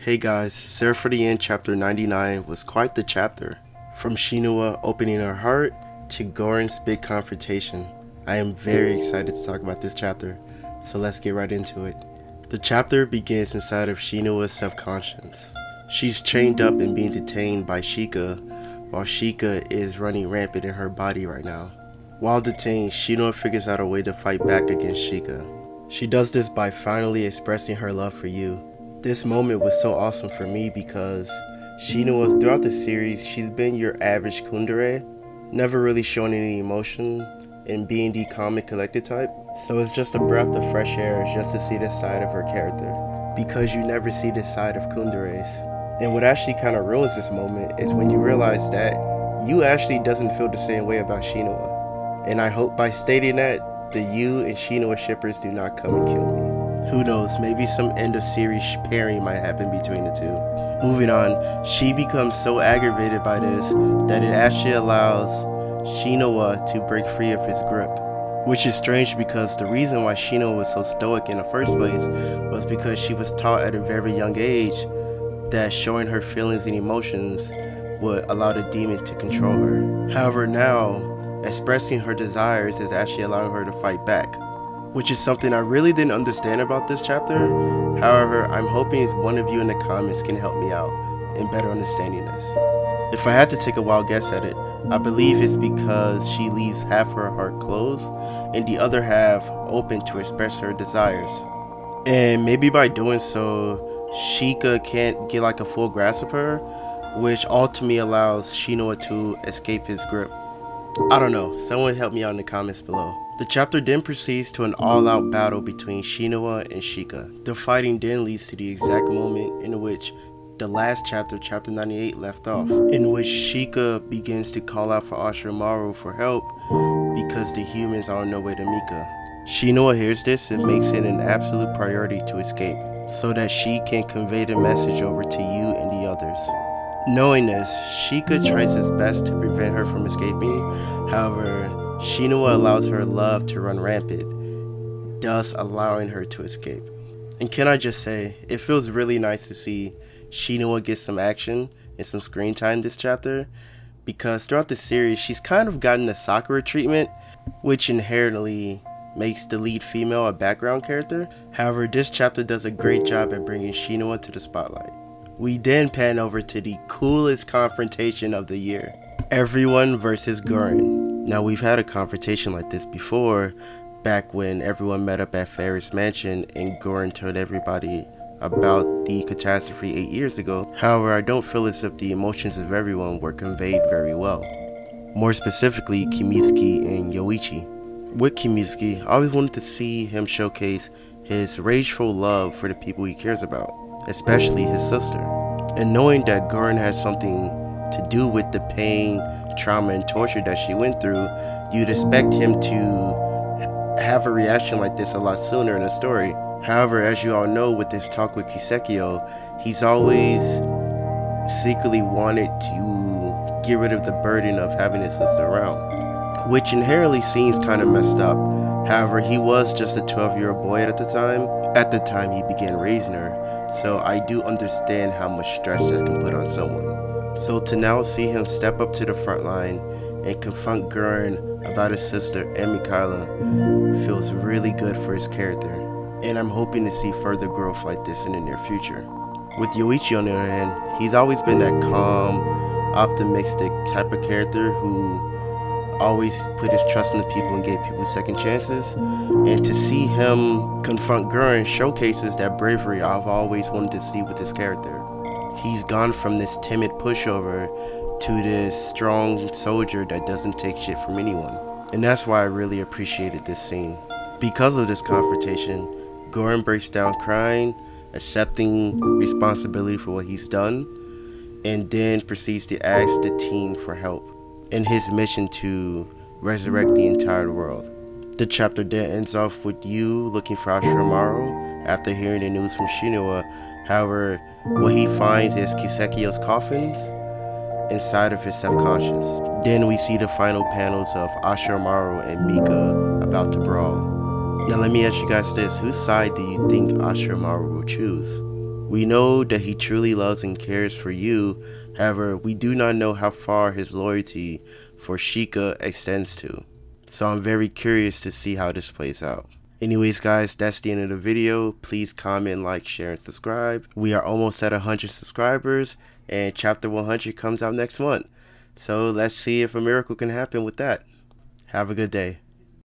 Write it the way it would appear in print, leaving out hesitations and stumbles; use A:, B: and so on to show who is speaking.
A: Hey guys, Seraph for the End chapter 99 was quite the chapter. From Shinua opening her heart to Goren's big confrontation. I am very excited to talk about this chapter, so let's get right into it. The chapter begins inside of Shinua's subconscious. She's chained up and being detained by Shika, while Shika is running rampant in her body right now. While detained, Shinua figures out a way to fight back against Shika. She does this by finally expressing her love for you. This moment was so awesome for me because Shinua, throughout the series, she's been your average tsundere, never really showing any emotion and being the calm and collected type. So it's just a breath of fresh air just to see this side of her character, because you never see this side of tsunderes. And what actually kind of ruins this moment is when you realize that you actually doesn't feel the same way about Shinua. And I hope by stating that, the you and Shinua shippers do not come and kill me. Who knows, maybe some end of series pairing might happen between the two. Moving on, she becomes so aggravated by this that it actually allows Shinua to break free of his grip. Which is strange because the reason why Shinua was so stoic in the first place was because she was taught at a very young age that showing her feelings and emotions would allow the demon to control her. However, now, expressing her desires is actually allowing her to fight back, which is something I really didn't understand about this chapter. However, I'm hoping one of you in the comments can help me out in better understanding this. If I had to take a wild guess at it, I believe it's because she leaves half her heart closed and the other half open to express her desires. And maybe by doing so, Shika can't get like a full grasp of her, which ultimately allows Shinua to escape his grip. I don't know, someone help me out in the comments below. The chapter then proceeds to an all-out battle between Shinua and Shika. The fighting then leads to the exact moment in which the last chapter, chapter 98, left off, in which Shika begins to call out for Ashiromaru for help because the humans are on their way to Mika. Shinua hears this and makes it an absolute priority to escape, so that she can convey the message over to you and the others. Knowing this, Shika tries his best to prevent her from escaping. However, Shinua allows her love to run rampant, thus allowing her to escape. And can I just say, it feels really nice to see Shinua get some action and some screen time this chapter, because throughout the series she's kind of gotten the Sakura treatment, which inherently makes the lead female a background character. However, this chapter does a great job at bringing Shinua to the spotlight. We then pan over to the coolest confrontation of the year, everyone versus Goren. Now, we've had a confrontation like this before, back when everyone met up at Ferris Mansion and Goren told everybody about the catastrophe 8 years ago. However, I don't feel as if the emotions of everyone were conveyed very well. More specifically, Kimitsuki and Yoichi. With Kimitsuki, I always wanted to see him showcase his rageful love for the people he cares about, especially his sister. And knowing that Goren has something to do with the pain, trauma, and torture that she went through, you'd expect him to have a reaction like this a lot sooner in the story. However, as you all know, with this talk with Kisekio, he's always secretly wanted to get rid of the burden of having his sister around, which inherently seems kind of messed up. However, he was just a 12-year-old boy at the time he began raising her, so I do understand how much stress that can put on someone. So to now see him step up to the front line and confront Goren about his sister and Mikhaila feels really good for his character, and I'm hoping to see further growth like this in the near future. With Yoichi on the other hand, he's always been that calm, optimistic type of character who always put his trust in the people and gave people second chances, and to see him confront Goren showcases that bravery I've always wanted to see with his character. He's gone from this timid pushover to this strong soldier that doesn't take shit from anyone. And that's why I really appreciated this scene. Because of this confrontation, Goren breaks down crying, accepting responsibility for what he's done, and then proceeds to ask the team for help in his mission to resurrect the entire world. The chapter then ends off with you looking for Ashiromaru after hearing the news from Shinua. However, what he finds is Kisekio's coffins inside of his subconscious. Then we see the final panels of Ashiromaru and Mika about to brawl. Now let me ask you guys this, whose side do you think Ashiromaru will choose? We know that he truly loves and cares for you. However, we do not know how far his loyalty for Sheikah extends to. So I'm very curious to see how this plays out. Anyways guys, that's the end of the video. Please comment, like, share, and subscribe. We are almost at 100 subscribers and chapter 100 comes out next month. So let's see if a miracle can happen with that. Have a good day.